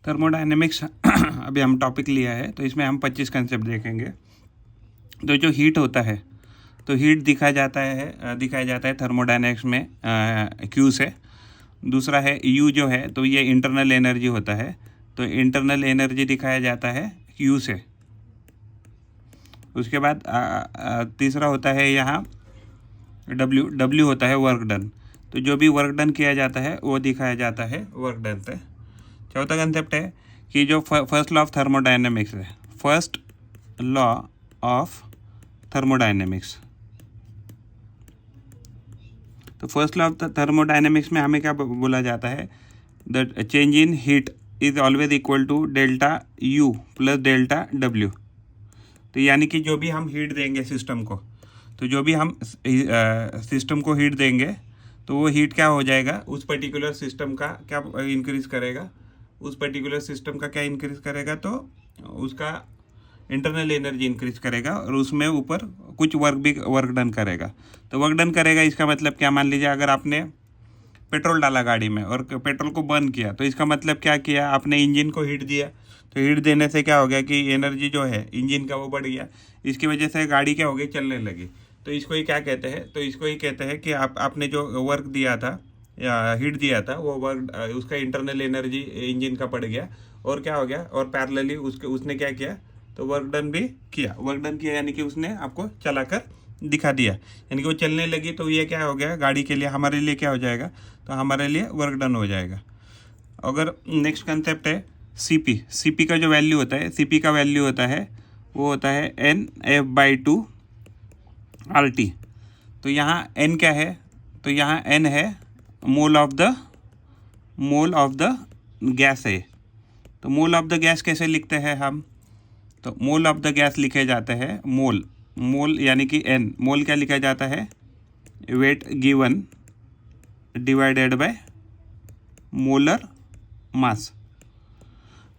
Thermodynamics अभी हम topic लिया है, तो इसमें हम 25 कंसेप्ट देखेंगे। तो जो हीट होता है, तो हीट दिखाया जाता है थर्मोडायनेमिक्स में क्यू से। दूसरा है यू जो है, तो ये इंटरनल एनर्जी होता है, तो इंटरनल एनर्जी दिखाया जाता है यू से। उसके बाद तीसरा होता है यहाँ डब्ल्यू होता है वर्क डन, तो जो भी वर्क डन किया जाता है वो दिखाया जाता है वर्क डन से। चौथा कंसेप्ट है कि जो फर्स्ट लॉ ऑफ थर्मोडायनेमिक्स है, फर्स्ट लॉ ऑफ थर्मोडायनेमिक्स। तो फर्स्ट लॉ ऑफ थर्मोडायनेमिक्स में हमें क्या बोला जाता है, the change in heat is always equal to delta U plus delta W. तो यानी कि जो भी हम हीट देंगे सिस्टम को, तो जो भी हम सिस्टम को हीट देंगे, तो वो हीट क्या हो जाएगा, उस पर्टिकुलर सिस्टम का क्या इंक्रीज करेगा, उस पर्टिकुलर सिस्टम का क्या इंक्रीज करेगा, तो उसका इंटरनल एनर्जी इंक्रीज करेगा और उसमें ऊपर कुछ वर्क डन करेगा। तो वर्क डन करेगा इसका मतलब क्या, मान लीजिए अगर आपने पेट्रोल डाला गाड़ी में और पेट्रोल को बर्न किया, तो इसका मतलब क्या किया, आपने इंजन को हीट दिया। तो हीट देने से क्या हो गया कि एनर्जी जो है इंजन का वो बढ़ गया, इसकी वजह से गाड़ी क्या हो गई, चलने लगी। तो इसको ही क्या कहते हैं, तो इसको ही कहते हैं कि आपने जो वर्क दिया था या हीट दिया था, वो वर्क उसका इंटरनल एनर्जी इंजन का बढ़ गया और क्या हो गया, और पैरेलली उसने क्या किया, तो वर्क डन भी किया। वर्क डन किया यानी कि उसने आपको चलाकर दिखा दिया, यानी कि वो चलने लगी। तो ये क्या हो गया, गाड़ी के लिए, हमारे लिए क्या हो जाएगा, तो हमारे लिए वर्क डन हो जाएगा। अगर नेक्स्ट कंसेप्ट है सीपी का जो वैल्यू होता है, सीपी का वैल्यू होता है वो होता है NF/2 RT। तो यहाँ N क्या है, तो यहाँ N है मोल ऑफ द गैस है। तो मोल ऑफ द गैस कैसे लिखते हैं हम, तो मोल ऑफ द गैस लिखे जाते हैं मोल यानी कि N, मोल क्या लिखा जाता है, wait given divided by molar mass.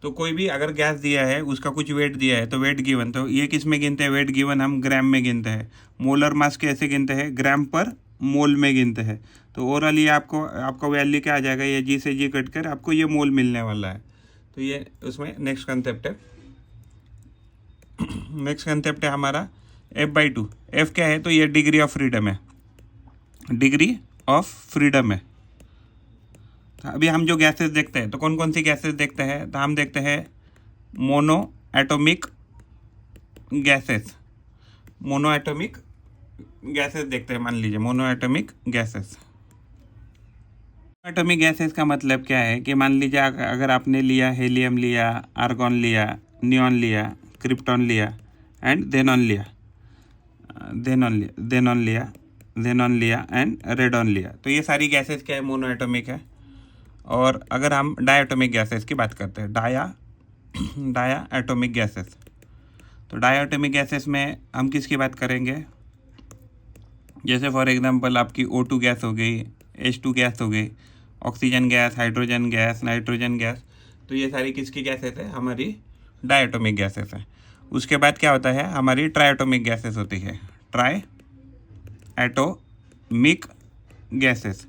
तो कोई भी अगर गैस दिया है, उसका कुछ वेट दिया है, तो वेट गिवन, तो ये किस में गिनते हैं, वेट गिवन हम ग्राम में गिनते हैं। मोलर मास कैसे गिनते हैं, ग्राम पर मोल में गिनते हैं। तो ओवरऑल ये आपका वैल्यू क्या आ जाएगा, ये जी से जी कट कर आपको ये मोल मिलने वाला है। तो ये उसमें नेक्स्ट कंसेप्ट है। नेक्स्ट कंसेप्ट है हमारा F/2। F क्या है, तो ये डिग्री ऑफ फ्रीडम है, डिग्री ऑफ फ्रीडम है। अभी हम जो गैसेस देखते हैं, तो कौन कौन सी गैसेस देखते हैं, तो हम देखते हैं मोनो एटॉमिक गैसेस देखते हैं। मान लीजिए मोनो एटॉमिक गैसेस का मतलब क्या है कि मान लीजिए अगर आपने लिया हीलियम लिया, आर्गॉन लिया, नियॉन लिया, क्रिप्टॉन लिया एंड जेनॉन लिया एंड रेडॉन लिया, तो ये सारी गैसेस क्या है, मोनो एटॉमिक है। और अगर हम डायटोमिक गैसेस की बात करते हैं, डाया एटॉमिक गैसेस, तो डाया एटॉमिक गैसेस में हम किसकी बात करेंगे, जैसे फॉर एग्जांपल आपकी O2 गैस हो गई, H2 गैस हो गई, oxygen gas, hydrogen gas, nitrogen gas, तो ये सारी किसकी गैसेस है, हमारी डायटोमिक गैसेस है। उसके बाद क्या होता है, हमारी ट्राइएटोमिक गैसेस होती है, ट्राइएटोमिक गैसेस।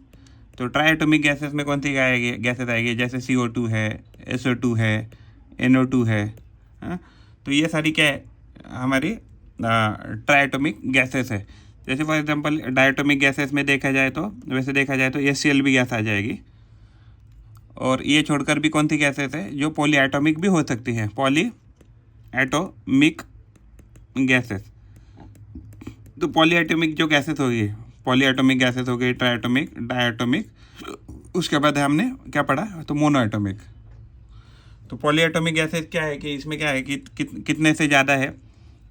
तो ट्राइएटोमिक गैसेस में कौन सी गैसेस आएगी, जैसे CO2 है, SO2 है, NO2 है, तो ये सारी क्या है, हमारी ट्राइएटोमिक गैसेस है। जैसे फॉर एग्जांपल डायटोमिक गैसेस में देखा जाए तो HCl भी गैस आ जाएगी। और ये छोड़कर भी कौन सी गैसेस है, जो पॉली एटॉमिक भी हो सकती है, पॉली एटॉमिक गैसेस। तो पॉली एटॉमिक जो गैसेस होगी, पॉली एटॉमिक गैसेस हो गई, ट्राइएटोमिक, डायटोमिक, उसके बाद हमने क्या पढ़ा, तो मोनो एटॉमिक। तो पॉली एटॉमिक गैसेस क्या है कि इसमें क्या है कि कितने से ज़्यादा है,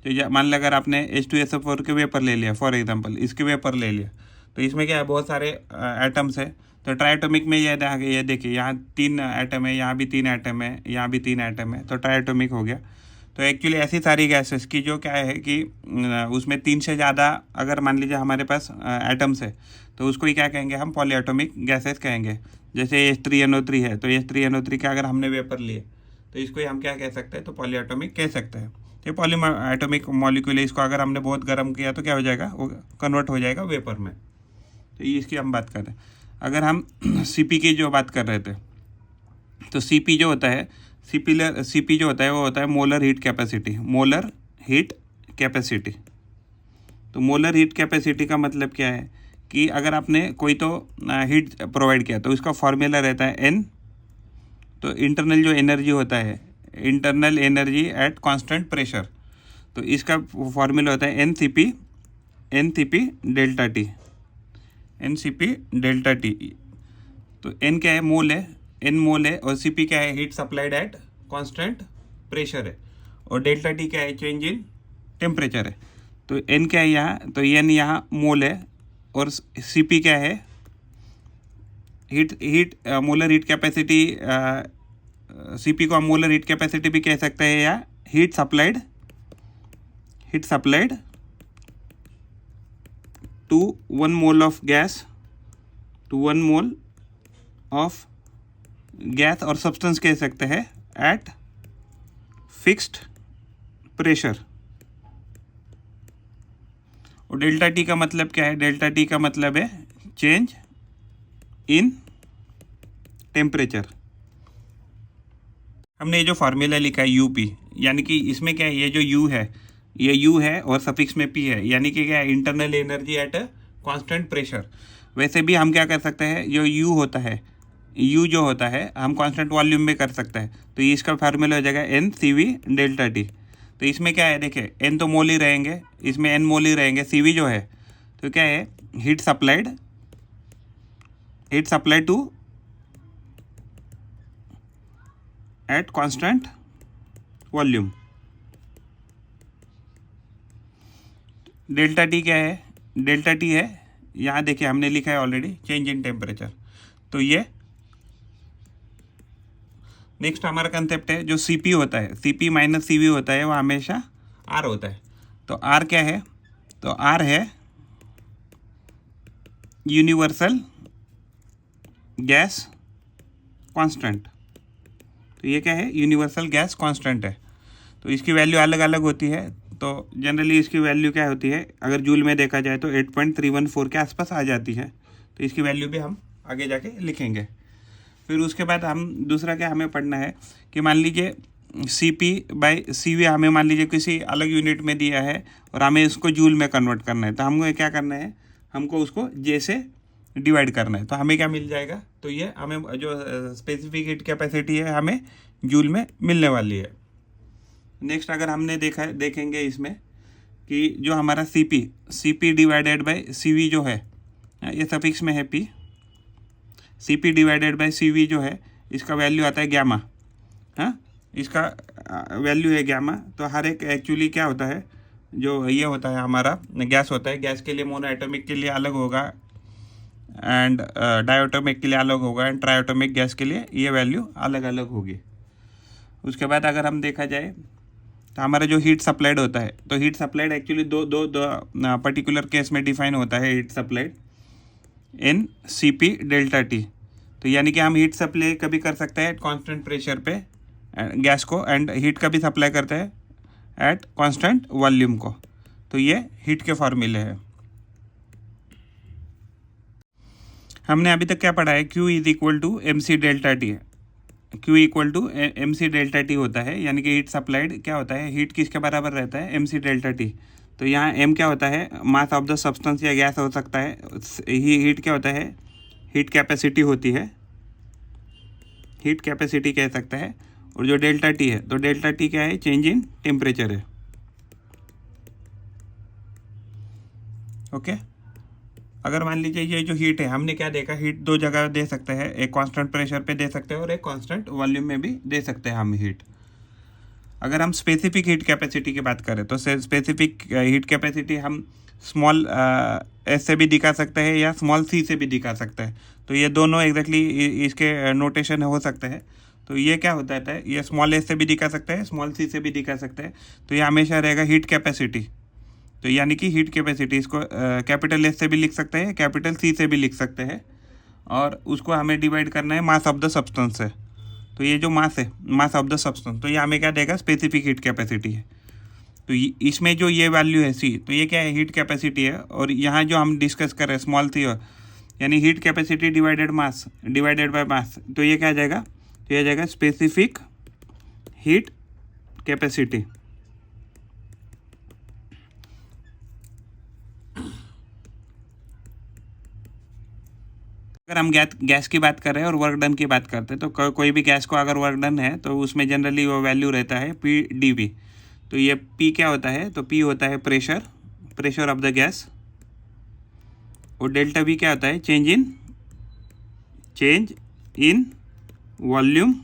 तो मान लिया अगर आपने H2SO4 के वेपर ले लिया, फॉर एग्जांपल इसके वेपर ले लिया, तो इसमें क्या है, बहुत सारे एटम्स है। तो ट्राइएटोमिक में ये देखिए, यहाँ 3 एटम है, यहाँ भी 3 एटम है, यहाँ भी 3 एटम है, तो ट्राइएटोमिक हो गया। तो एक्चुअली ऐसी सारी गैसेस की जो क्या है कि उसमें 3 से ज़्यादा अगर मान लीजिए हमारे पास एटम्स है, तो उसको ही क्या कहेंगे, हम पॉलीएटॉमिक गैसेस कहेंगे। जैसे H3NO3 है, तो H3NO3 का अगर हमने वेपर लिए, तो इसको ही हम क्या कह सकते हैं, तो पॉलीएटॉमिक कह सकते हैं। ये पॉलीएटॉमिक मॉलिक्यूल है, इसको अगर हमने बहुत गर्म किया तो क्या हो जाएगा, वो कन्वर्ट हो जाएगा वेपर में। तो ये इसकी हम बात कर रहे हैं। अगर हम CP की जो बात कर रहे थे, तो CP जो होता है, सीपी जो होता है वो होता है molar heat capacity, molar heat capacity. तो मोलर हीट कैपेसिटी का मतलब क्या है कि अगर आपने कोई तो हीट प्रोवाइड किया तो उसका फॉर्मूला रहता है एन, तो इंटरनल जो एनर्जी होता है, internal energy at constant pressure, तो इसका फॉर्मूला होता है n C P delta T, n C P delta T. तो एन क्या है, मोल है, एन मोल है, और सी पी क्या है, heat supplied eight constant pressure है, और डेल्टा टी क्या है, चेंज इन टेम्परेचर है। तो एन क्या है यहाँ, तो एन यहाँ मोल है, और सी पी क्या है, molar heat capacity. C P को हम मोलर हीट कैपेसिटी भी कह सकते हैं, या heat supplied to 1 mole of gas, और सब्सटेंस कह सकते हैं एट फिक्स्ड प्रेशर। और डेल्टा टी का मतलब क्या है, डेल्टा टी का मतलब है चेंज इन टेम्परेचर। हमने ये जो फार्मूला लिखा है यूपी, यानी कि इसमें क्या है, ये जो यू है, ये यू है और सफिक्स में पी है, यानी कि क्या है, internal energy at constant pressure. वैसे भी हम क्या कर सकते हैं, जो यू होता है, यू जो होता है हम कांस्टेंट वॉल्यूम में कर सकते हैं, तो ये इसका फार्मूला हो जाएगा n C V delta T. तो इसमें क्या है, देखिए एन तो मोल ही रहेंगे, इसमें एन मोल ही रहेंगे, सी वी जो है तो क्या है, heat supplied to at constant volume. Delta T क्या है, डेल्टा टी है, यहाँ देखिए हमने लिखा है ऑलरेडी, चेंज इन टेम्परेचर। तो ये नेक्स्ट हमारा कंसेप्ट है, जो सी पी होता है, C P minus C V होता है, वो हमेशा आर होता है। तो आर क्या है, तो आर है यूनिवर्सल गैस कांस्टेंट। तो ये क्या है, यूनिवर्सल गैस कांस्टेंट है। तो इसकी वैल्यू अलग अलग होती है, तो जनरली इसकी वैल्यू क्या होती है, अगर जूल में देखा जाए तो 8.314 के आसपास आ जाती है। तो इसकी वैल्यू भी हम आगे जाके लिखेंगे। फिर उसके बाद हम दूसरा क्या हमें पढ़ना है कि मान लीजिए C P by C V हमें मान लीजिए किसी अलग यूनिट में दिया है और हमें इसको जूल में कन्वर्ट करना है, तो हमको क्या करना है, हमको उसको जे से डिवाइड करना है। तो हमें क्या मिल जाएगा, तो ये हमें जो स्पेसिफिक हीट कैपेसिटी है हमें जूल में मिलने वाली है। नेक्स्ट अगर हमने देखेंगे इसमें कि जो हमारा C P divided by C V जो है, ये सफिक्स में है P, C P divided by C V जो है, इसका वैल्यू आता है गैमा। हाँ, इसका वैल्यू है गैमा। तो हर एक एक्चुअली क्या होता है, जो ये होता है हमारा गैस होता है, गैस के लिए मोनोएटॉमिक के लिए अलग होगा, एंड डायटोमिक के लिए अलग होगा, एंड ट्राइटोमिक गैस के लिए ये वैल्यू अलग अलग होगी। उसके बाद अगर हम देखा जाए तो हमारा जो हीट सप्लाइड होता है, तो हीट सप्लाइड एक्चुअली दो पर्टिकुलर केस में डिफाइन होता है heat supplied, n C P delta T. तो यानी कि हम हीट सप्लाई कभी कर सकते हैं कांस्टेंट प्रेशर पे गैस को, एंड हीट का भी सप्लाई करते हैं एट कांस्टेंट वॉल्यूम को। तो ये हीट के फॉर्मूले हैं। हमने अभी तक क्या पढ़ा है, Q is equal to m C delta T है, Q equal to m C delta T होता है, यानी कि हीट सप्लाइड क्या होता है, हीट किसके बराबर रहता है, एम सी डेल्टा टी। तो यहाँ m क्या होता है, मास ऑफ द सब्सटेंस या गैस हो सकता है, हीट क्या होता है, हीट कैपेसिटी होती है, हीट कैपेसिटी कह सकता है। और जो डेल्टा टी है, तो डेल्टा टी क्या है, चेंज इन टेम्परेचर है। ओके, अगर मान लीजिए ये जो हीट है, हमने क्या देखा, हीट दो जगह दे सकते हैं, एक कांस्टेंट प्रेशर पे दे सकते हैं और एक कांस्टेंट वॉल्यूम में भी दे सकते हैं हम हीट। अगर हम स्पेसिफिक हीट कैपेसिटी की बात करें, तो स्पेसिफिक हीट कैपेसिटी हम स्मॉल एस से भी दिखा सकते हैं या स्मॉल सी से भी दिखा सकते हैं। तो ये दोनों एग्जैक्टली इसके नोटेशन हो सकते हैं। तो ये क्या होता है, ये स्मॉल एस से भी दिखा सकते हैं, स्मॉल सी से भी दिखा सकते हैं। तो ये हमेशा रहेगा हीट कैपेसिटी। तो यानी कि हीट कैपेसिटी इसको कैपिटल एस से भी लिख सकते हैं, कैपिटल सी से भी लिख सकते हैं, और उसको हमें डिवाइड करना है मास ऑफ द सब्सटेंस से। तो ये जो मास है, मास ऑफ द सब्सटेंस, तो ये हमें क्या देगा, स्पेसिफिक हीट कैपेसिटी है। तो इसमें जो ये वैल्यू है सी, तो ये क्या है, हीट कैपेसिटी है। और यहाँ जो हम डिस्कस कर रहे हैं स्मॉल सी, यानी heat capacity divided mass divided by mass, तो ये क्या आ जाएगा, तो ये आ जाएगा स्पेसिफिक हीट कैपेसिटी। अगर हम गैस की बात कर रहे हैं और वर्क डन की बात करते हैं तो कोई भी गैस को अगर वर्क डन है तो उसमें जनरली वो वैल्यू रहता है PdV। तो ये P क्या होता है, तो P होता है प्रेशर ऑफ द गैस, और डेल्टा V क्या होता है, change in volume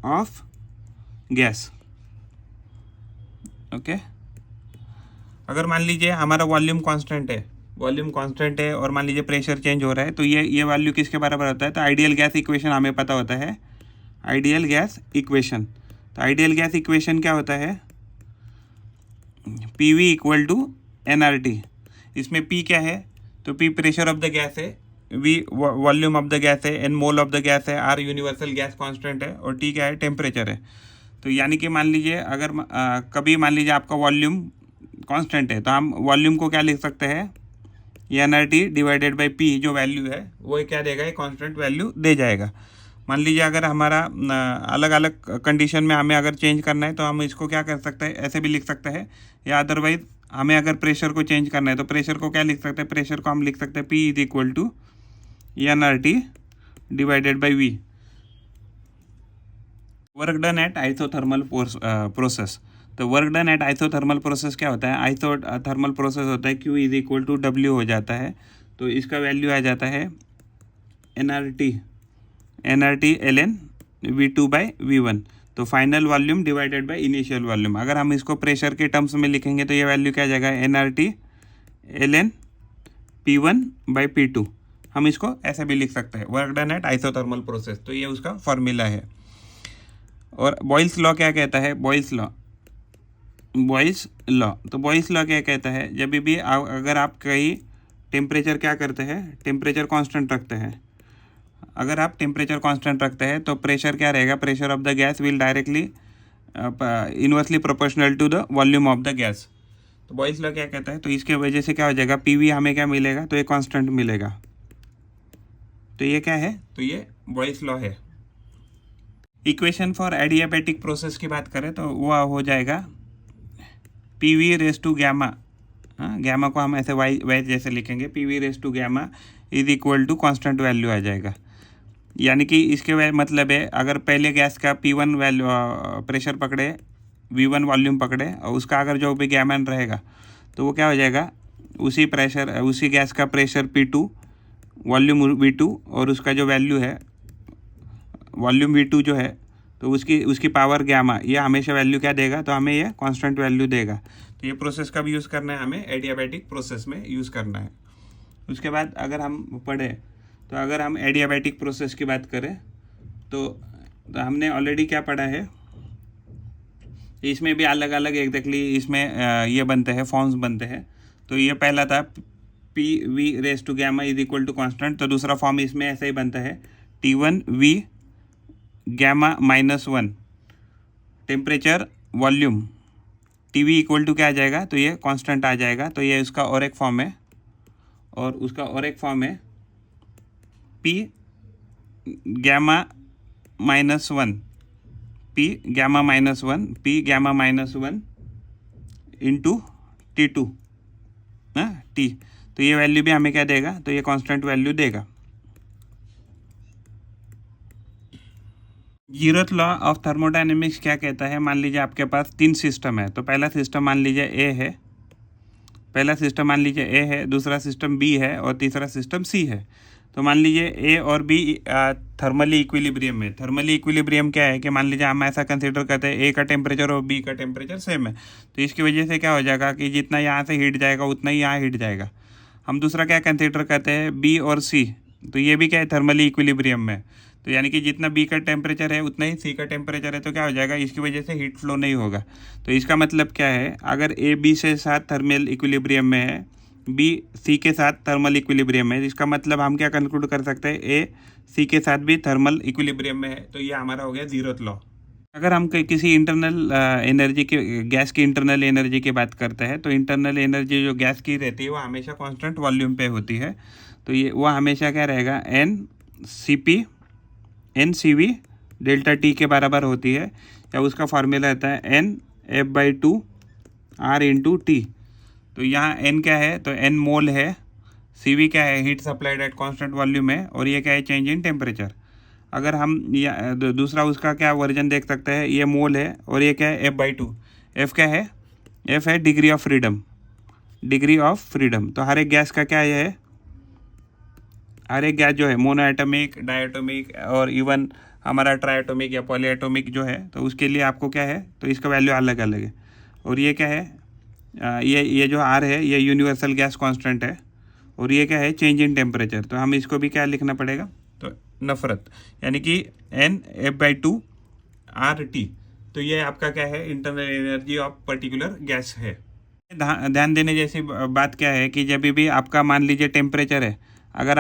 of gas. Okay, अगर मान लीजिए हमारा वॉल्यूम कांस्टेंट है और मान लीजिए प्रेशर चेंज हो रहा है, तो ये वैल्यू किसके बराबर होता है, तो आइडियल गैस इक्वेशन हमें पता होता है, आइडियल गैस इक्वेशन। तो आइडियल गैस इक्वेशन क्या होता है, PV इक्वल टू nRT। इसमें P क्या है, तो P pressure of the gas है, V volume of the gas है, N mole of the gas है, R यूनिवर्सल गैस कांस्टेंट है, और T क्या है, टेम्परेचर है। तो यानी कि मान लीजिए अगर कभी मान लीजिए आपका वॉल्यूम कांस्टेंट है, तो हम वॉल्यूम को क्या लिख सकते हैं, nRT डिवाइडेड बाई P, जो वैल्यू है वो क्या देगा, ये कांस्टेंट वैल्यू दे जाएगा। मान लीजिए अगर हमारा अलग अलग कंडीशन में हमें अगर चेंज करना है तो हम इसको क्या कर सकते हैं, ऐसे भी लिख सकते हैं, या अदरवाइज हमें अगर प्रेशर को चेंज करना है तो प्रेशर को क्या लिख सकते हैं, प्रेशर को हम लिख सकते हैं P is equal to nRT divided by V। Work done at isothermal process. तो work done at isothermal process क्या होता है, आइसोथर्मल प्रोसेस होता है Q is equal to W हो जाता है, तो इसका वैल्यू आ जाता है nRT ln V2 by V1। तो final volume divided by initial volume. अगर हम इसको प्रेशर के टर्म्स में लिखेंगे तो ये वैल्यू क्या आ जाएगा, nRT ln P1 by P2। हम इसको ऐसे भी लिख सकते हैं, work done at isothermal process. तो ये उसका फॉर्मूला है। और बॉयल्स लॉ क्या कहता है, बॉयल्स लॉ तो बॉयल्स लॉ क्या कहता है, जब भी अगर आप कहीं टेम्परेचर क्या करते हैं, टेम्परेचर कांस्टेंट रखते हैं, अगर आप टेम्परेचर कांस्टेंट रखते हैं तो प्रेशर क्या रहेगा, pressure of the gas will directly inversely proportional to the volume of the gas. तो बॉयल्स लॉ क्या कहता है, तो इसके वजह से क्या हो जाएगा, PV हमें क्या मिलेगा, तो ये कांस्टेंट मिलेगा। तो ये क्या है, तो ये बॉयल्स लॉ है। इक्वेशन फॉर एडियाबैटिक प्रोसेस की बात करें तो वो हो जाएगा PV raise to gamma. Gamma को हम ऐसे वाई जैसे लिखेंगे, PV raise to gamma is equal to constant value आ जाएगा। यानी कि इसके मतलब है, अगर पहले गैस का P1 वैल्यू प्रेशर पकड़े, V1 वॉल्यूम पकड़े, और उसका अगर जो भी गैमन रहेगा तो वो क्या हो जाएगा, उसी गैस का प्रेशर P2, वॉल्यूम V2, और उसका जो वैल्यू है वॉल्यूम V2 जो है, तो उसकी पावर गैमा, ये हमेशा वैल्यू क्या देगा, तो हमें ये कांस्टेंट वैल्यू देगा। तो ये प्रोसेस कब यूज़ करना है, हमें एडियाबैटिक प्रोसेस में यूज़ करना है। उसके बाद अगर हम पढ़े, तो अगर हम एडियाबैटिक प्रोसेस की बात करें तो हमने ऑलरेडी क्या पढ़ा है, इसमें भी अलग अलग एग्जैक्टली इसमें ये बनते हैं, फॉर्म्स बनते हैं। तो ये पहला था PV raise to gamma is equal to constant. तो दूसरा फॉर्म इसमें ऐसा ही बनता है, T1V gamma -1 temperature volume, TV equal to क्या आ जाएगा, तो ये कांस्टेंट आ जाएगा। तो ये उसका और एक फॉर्म है, और उसका और एक फॉर्म है P gamma -1 into T2 T। तो ये वैल्यू भी हमें क्या देगा, तो ये कांस्टेंट वैल्यू देगा। जीरोथ लॉ ऑफ थर्मोडायनेमिक्स क्या कहता है, मान लीजिए आपके पास 3 सिस्टम है। तो पहला सिस्टम मान लीजिए A है, दूसरा सिस्टम B है, और तीसरा सिस्टम C है। तो मान लीजिए A और B थर्मली इक्विलिब्रियम में। थर्मली इक्विलिब्रियम क्या है कि मान लीजिए हम ऐसा कंसीडर करते हैं, A का टेम्परेचर और B का टेम्परेचर सेम है, तो इसकी वजह से क्या हो जाएगा कि जितना यहाँ से हीट जाएगा उतना ही यहाँ हीट जाएगा। हम दूसरा क्या कंसीडर करते हैं, B और C, तो ये भी क्या है, थर्मली इक्विलिब्रियम में। तो यानी कि जितना B का टेम्परेचर है उतना ही C का टेम्परेचर है, तो क्या हो जाएगा, इसकी वजह से हीट फ्लो नहीं होगा। तो इसका मतलब क्या है, अगर A B से साथ थर्मल इक्विलिब्रियम में है, B C के साथ थर्मल इक्विलिब्रियम में है, इसका मतलब हम क्या कंक्लूड कर सकते हैं, A C के साथ भी थर्मल इक्विलिब्रियम में है। तो ये हमारा हो गया जीरोथ लॉ। अगर हम किसी इंटरनल एनर्जी की, गैस की इंटरनल एनर्जी की बात करते हैं, तो इंटरनल एनर्जी जो गैस की रहती है वो हमेशा कांस्टेंट वॉल्यूम पे होती है। तो ये वो हमेशा क्या रहेगा, NCV डेल्टा टी के बराबर होती है, या उसका फार्मूला रहता है N F/2 R into T. तो यहाँ एन क्या है, तो एन मोल है, CV क्या है, heat supplied eight constant volume है, और ये क्या है, चेंज इन टेम्परेचर। अगर हम दूसरा उसका क्या वर्जन देख सकते हैं, ये मोल है और ये क्या है, F/2। F क्या है, F है degree of freedom, degree of freedom. तो हर एक गैस का क्या है, हर एक गैस जो है मोनो एटॉमिक, डायटोमिक और इवन हमारा ट्राइएटॉमिक या पॉलीएटॉमिक जो है, तो उसके लिए आपको क्या है, तो इसका वैल्यू अलग अलग है। और ये क्या है, ये जो R है ये यूनिवर्सल गैस कांस्टेंट है, और ये क्या है, चेंज इन टेम्परेचर। तो हम इसको भी क्या लिखना पड़ेगा, तो नफरत, यानी कि N F/2 RT। तो ये आपका क्या है, internal energy of particular gas है। ध्यान देने जैसी बात क्या है कि जब भी आपका मान लीजिए टेम्परेचर है, अगर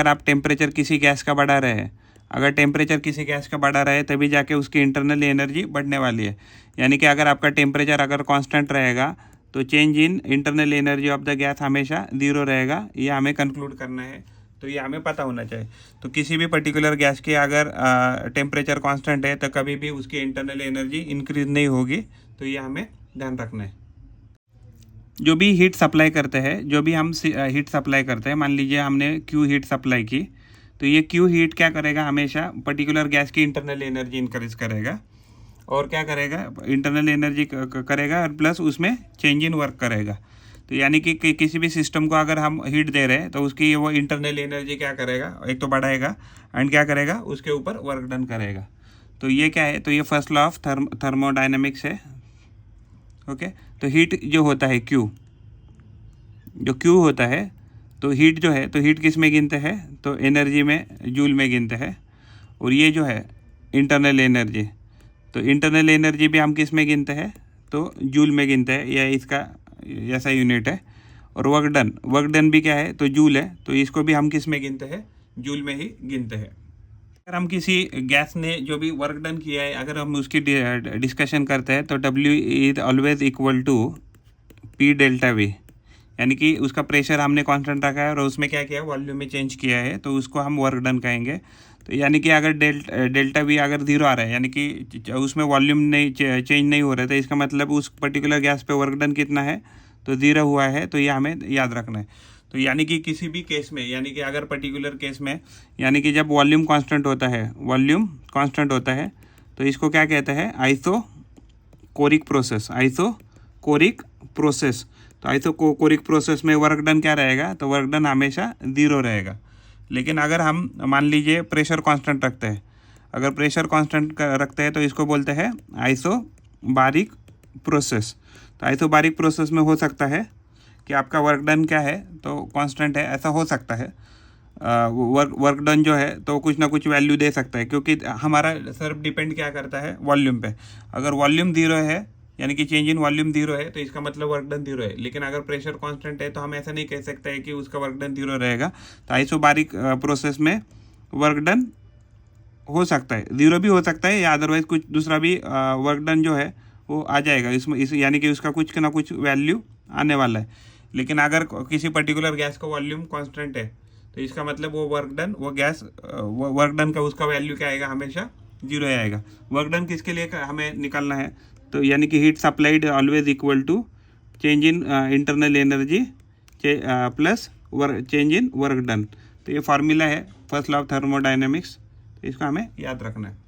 आप टेम्परेचर किसी गैस का बढ़ा रहे हैं, अगर टेम्परेचर किसी गैस का बढ़ा रहा है तभी जाके उसकी इंटरनल एनर्जी बढ़ने वाली है। यानी कि अगर आपका टेम्परेचर अगर कांस्टेंट रहेगा तो change in internal energy of the gas हमेशा 0 रहेगा, ये हमें कंक्लूड करना है। तो ये हमें पता होना चाहिए। तो किसी भी पर्टिकुलर गैस के अगर टेम्परेचर कांस्टेंट है तो कभी भी उसकी इंटरनल एनर्जी इंक्रीज नहीं होगी। तो ये हमें ध्यान रखना है। जो भी हीट सप्लाई करते हैं, जो भी हम हीट सप्लाई करते हैं, मान लीजिए हमने क्यू हीट सप्लाई की, तो ये क्यू हीट क्या करेगा, हमेशा पर्टिकुलर गैस की इंटरनल एनर्जी इंक्रीज करेगा, और क्या करेगा, इंटरनल एनर्जी करेगा और प्लस उसमें चेंज इन वर्क करेगा। तो यानी कि किसी भी सिस्टम को अगर हम हीट दे रहे हैं तो उसकी वो इंटरनल एनर्जी क्या करेगा, एक तो बढ़ाएगा एंड क्या करेगा, उसके ऊपर वर्क डन करेगा। तो ये क्या है, तो ये फर्स्ट लॉ ऑफ थर्मोडायनेमिक्स है। ओके, तो हीट जो होता है क्यू होता है, तो हीट जो है, तो हीट किस में गिनते हैं, तो एनर्जी में, जूल में गिनते हैं। और ये जो है इंटरनल एनर्जी, तो इंटरनल एनर्जी भी हम किस में गिनते हैं, तो जूल में गिनते हैं, यह इसका ऐसा यूनिट है। और वर्क डन भी क्या है, तो जूल है, तो इसको भी हम किस में गिनते हैं, जूल में ही गिनते हैं। अगर हम किसी गैस ने जो भी वर्क डन किया है, अगर हम उसकी डिस्कशन करते हैं, तो W is always equal to P delta V, यानी कि उसका प्रेशर हमने कांस्टेंट रखा है और उसमें क्या किया है, वॉल्यूम में चेंज किया है, तो उसको हम वर्क डन कहेंगे। तो यानी कि अगर डेल्टा V अगर 0 आ रहा है, यानी कि उसमें वॉल्यूम नहीं चेंज नहीं हो रहा था, इसका मतलब उस पर्टिकुलर गैस पे वर्क डन कितना है, तो 0 हुआ है। तो ये हमें याद रखना है। तो यानी कि किसी भी केस में, यानी कि अगर पर्टिकुलर केस में, यानी कि जब वॉल्यूम कांस्टेंट होता है, तो इसको क्या कहते हैं, आइसोकोरिक प्रोसेस। तो आइसोकोरिक प्रोसेस में वर्क डन क्या रहेगा, तो वर्क डन हमेशा 0 रहेगा। लेकिन अगर हम मान लीजिए प्रेशर कांस्टेंट रखते हैं, अगर प्रेशर कांस्टेंट रखते हैं तो इसको बोलते हैं आइसोबारिक प्रोसेस। तो आइसोबारिक प्रोसेस में हो सकता है कि आपका वर्क डन क्या है, तो कांस्टेंट है, ऐसा हो सकता है। वर्क डन जो है तो कुछ ना कुछ वैल्यू दे सकता है, क्योंकि हमारा सिर्फ डिपेंड क्या करता है, वॉल्यूम पे। अगर वॉल्यूम 0 है, यानी कि चेंज इन वॉल्यूम 0 है, तो इसका मतलब वर्क डन 0 है। लेकिन अगर प्रेशर कांस्टेंट है तो हम ऐसा नहीं कह सकते हैं कि उसका वर्क डन 0 रहेगा। तो आइसोबारिक प्रोसेस में वर्क डन हो सकता है, 0 भी हो सकता है, या अदरवाइज कुछ दूसरा भी वर्क डन जो है वो आ जाएगा इसमें, यानी कि उसका कुछ ना कुछ वैल्यू आने वाला है। लेकिन अगर किसी पर्टिकुलर गैस का वॉल्यूम कांस्टेंट है, तो इसका मतलब वो वर्क डन का उसका वैल्यू क्या आएगा, हमेशा 0 आएगा। वर्क डन किसके लिए हमें निकालना है, तो यानी कि heat supplied always equal to change in internal energy plus change in work done. तो ये फार्मूला है फर्स्ट लॉ ऑफ थर्मोडायनेमिक्स, तो इसको हमें याद रखना है।